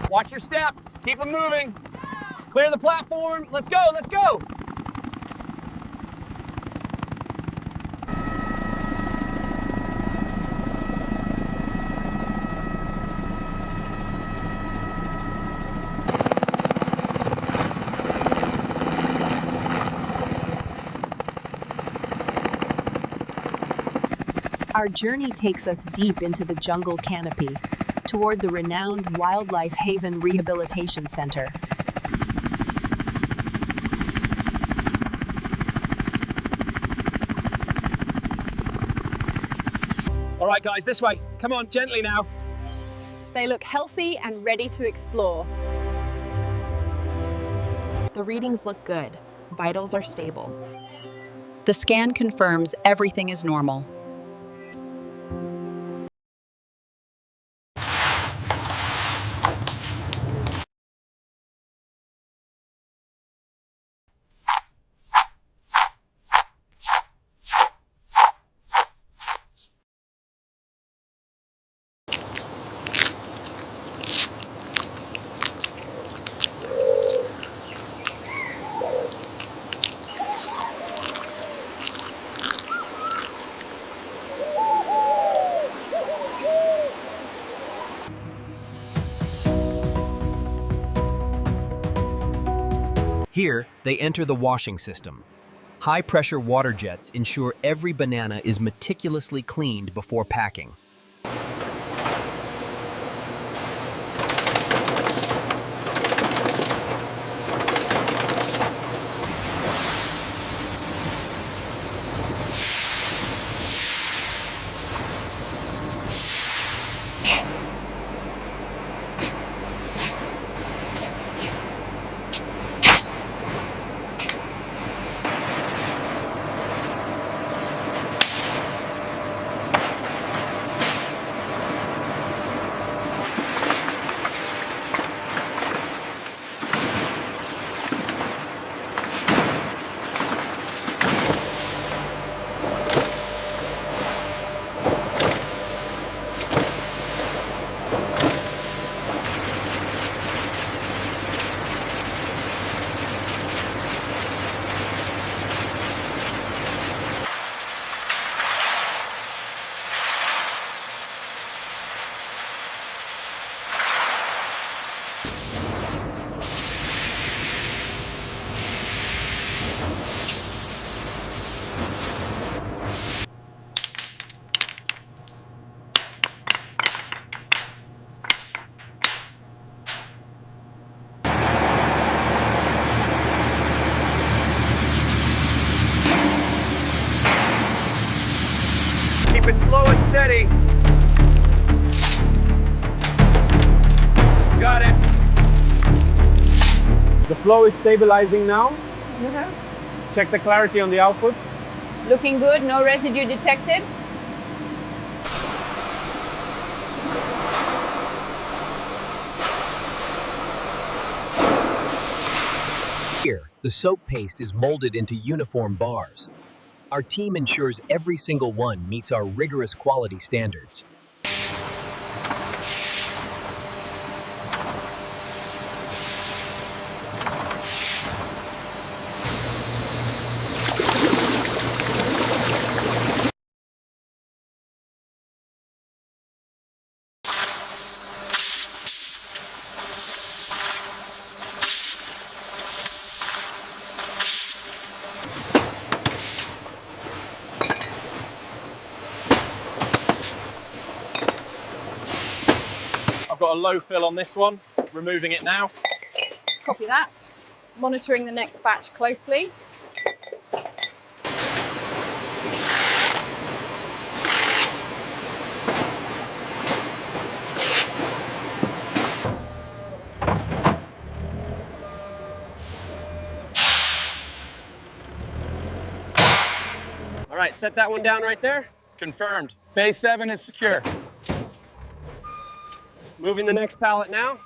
Watch your step. Keep them moving. Clear the platform. Let's go, let's go. Our journey takes us deep into the jungle canopy, toward the renowned Wildlife Haven Rehabilitation Center. All right, guys, this way. Come on, gently now. They look healthy and ready to explore. The readings look good. Vitals are stable. The scan confirms everything is normal. Here, they enter the washing system. High-pressure water jets ensure every banana is meticulously cleaned before packing. Keep it slow and steady. Got it. The flow is stabilizing now. Check the clarity on the output. Looking good, no residue detected. Here, the soap paste is molded into uniform bars. Our team ensures every single one meets our rigorous quality standards. I've got a low fill on this one. Removing it now. Copy that. Monitoring the next batch closely. All right, set that one down right there. Confirmed. Bay 7 is secure. Moving the next pallet now.